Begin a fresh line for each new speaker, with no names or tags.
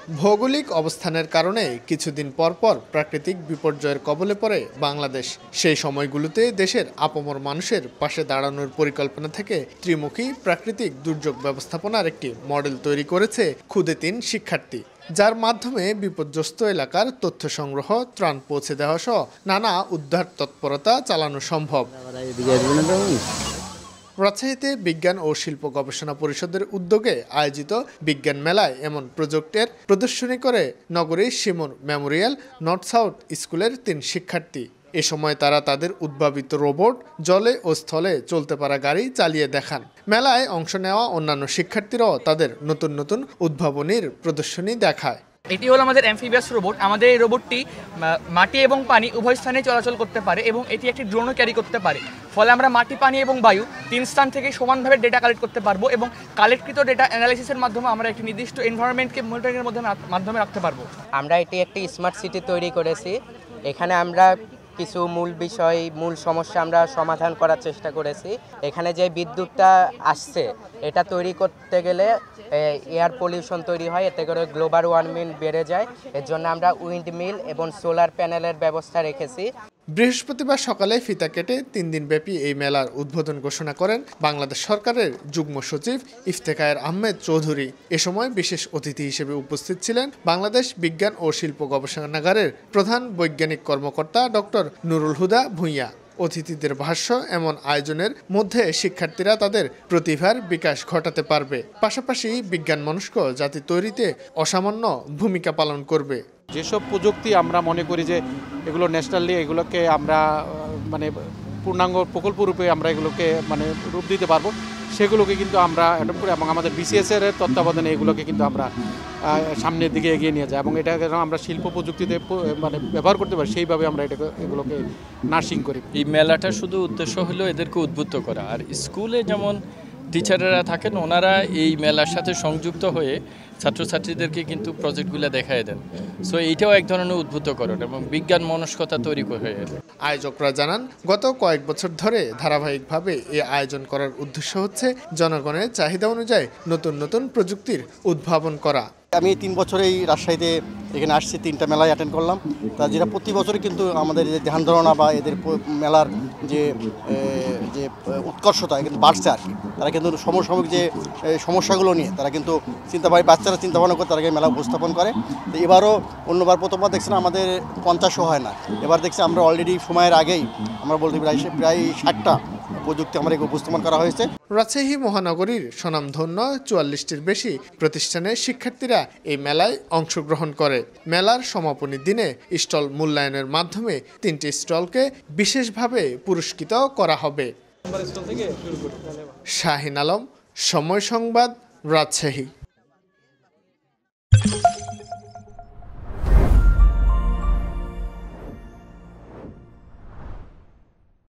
ভৌগোলিক অবস্থানের কারণে কিছুদিন পর পর প্রাকৃতিক বিপর্যয়ের কবলে পড়ে বাংলাদেশ। সেই সময়গুলোতে দেশের আপামর মানুষের পাশে দাঁড়ানোর পরিকল্পনা থেকে ত্রিমুখী প্রাকৃতিক দুর্যোগ ব্যবস্থাপনার একটি মডেল তৈরি করেছে ক্ষুদে ৩ শিক্ষার্থী, যার মাধ্যমে বিপর্যস্ত এলাকার তথ্য সংগ্রহ, ত্রাণ পৌঁছে দেওয়া সহ নানা উদ্ধার তৎপরতা চালানো সম্ভব। রাজশাহীতে বিজ্ঞান ও শিল্প গবেষণা পরিষদের উদ্যোগে আয়োজিত বিজ্ঞান মেলায় এমন প্রজেক্টের প্রদর্শনী করে নগরীর শিমুর মেমোরিয়াল নর্থ সাউথ স্কুলের ৩ শিক্ষার্থী। এ সময় তারা তাদের উদ্ভাবিত রোবট, জলে ও স্থলে চলতে পারা গাড়ি চালিয়ে দেখান। মেলায় অংশ নেওয়া অন্যান্য শিক্ষার্থীরাও তাদের নতুন নতুন উদ্ভাবনীর প্রদর্শনী দেখায়।
এটি হলো আমাদের অ্যাম্ফিবিয়াস রোবট। আমাদের এই রোবটটি মাটি এবং পানি উভয় স্থানে চলাচল করতে পারে এবং এটি একটি ড্রোনও ক্যারি করতে পারে। ফলে আমরা মাটি, পানি এবং বায়ু ৩ স্থান থেকে সমানভাবে ডেটা কালেক্ট করতে পারবো এবং কালেক্টকৃত ডেটা অ্যানালাইসিসের মাধ্যমে আমরা একটি নির্দিষ্ট এনভায়রনমেন্টকে মনিটরিংয়ের মাধ্যমে রাখতে পারবো।
আমরা এটি একটি স্মার্ট সিটি তৈরি করেছি। এখানে আমরা কিছু মূল সমস্যা আমরা সমাধান করার চেষ্টা করেছি। এখানে যে বিদ্যুৎটা আসছে এটা তৈরি করতে গেলে এয়ার পলিউশন তৈরি হয়, এতে করে গ্লোবাল ওয়ার্মিং বেড়ে যায়। এর জন্য আমরা উইন্ড মিল এবং সোলার প্যানেলের ব্যবস্থা রেখেছি।
বৃহস্পতিবার সকালে ফিতা কেটে ৩ দিনব্যাপী এই মেলার উদ্বোধন ঘোষণা করেন বাংলাদেশ সরকারের যুগ্ম সচিব ইফতেখার আহমেদ চৌধুরী। এ সময় বিশেষ অতিথি হিসেবে উপস্থিত ছিলেন বাংলাদেশ বিজ্ঞান ও শিল্প গবেষণাগারের প্রধান বৈজ্ঞানিক কর্মকর্তা ডক্টর নুরুল হুদা ভূঁইয়া। অতিথিদের ভাষ্য, এমন আয়োজনের মধ্যে শিক্ষার্থীরা তাদের প্রতিভার বিকাশ ঘটাতে পারবে, পাশাপাশি বিজ্ঞান মনস্ক জাতি তৈরিতে অসামান্য ভূমিকা পালন করবে।
যেসব প্রযুক্তি আমরা মনে করি যে এগুলো ন্যাশনালি, এগুলোকে আমরা পূর্ণাঙ্গ প্রকল্প রূপে আমরা এগুলোকে রূপ দিতে পারবো, সেগুলোকে কিন্তু আমরা অ্যাডপ্ট করি এবং আমাদের বিসিএস-এর তত্ত্বাবধানে এগুলোকে কিন্তু আমরা সামনের দিকে এগিয়ে নিয়ে যাই এবং এটাকে আমরা শিল্প প্রযুক্তিতে ব্যবহার করতে পারি, সেইভাবে আমরা এগুলোকে নার্সিং করি।
এই মেলাটার শুধু উদ্দেশ্য হলো এদেরকে উদ্বুদ্ধ করা। আর স্কুলে যেমন টিচাররা থাকেন, ওনারা এই মেলার সাথে সংযুক্ত হয়ে ছাত্রছাত্রীদেরকে কিন্তু প্রজেক্টগুলো দেখায় দেন। সো এইটাও এক ধরনের উদ্বুদ্ধকরণ এবং বিজ্ঞান মনস্কতা তৈরি হয়ে যায়।
আয়োজকরা জানান, গত কয়েক বছর ধরে ধারাবাহিকভাবে এই আয়োজন করার উদ্দেশ্য হচ্ছে জনগণের চাহিদা অনুযায়ী নতুন নতুন প্রযুক্তির উদ্ভাবন করা।
আমি 3 বছরেই রাজশাহীতে এখানে আসছি, 3টা মেলায় অ্যাটেন্ড করলাম। তা যেটা প্রতি বছরই কিন্তু আমাদের যে ধ্যান ধারণা বা এদের মেলার যে উৎকর্ষতা কিন্তু বাড়ছে আর কি। তারা কিন্তু সমসাময়িক যে সমস্যাগুলো নিয়ে তারা কিন্তু বাচ্চারা চিন্তাভাবনা করে তারা মেলা উপস্থাপন করে। তো এবারও অন্যবার প্রথমবার দেখছেন আমাদের 50ও হয় না, এবার দেখছি আমরা অলরেডি সময়ের আগেই আমরা বলতে প্রায় 60টা প্রযুক্তি আমাদের উপস্থাপন করা হয়েছে।
রাজশাহী মহানগরীর স্বনামধন্য 44টির বেশি প্রতিষ্ঠানের শিক্ষার্থীরা এই মেলায় অংশগ্রহণ করে। মেলার সমাপনী দিনে স্টল মূল্যায়নের মাধ্যমে 3টি স্টলকে বিশেষভাবে পুরস্কৃত করা হবে। শাহিন আলম, সময় সংবাদ, রাজশাহী।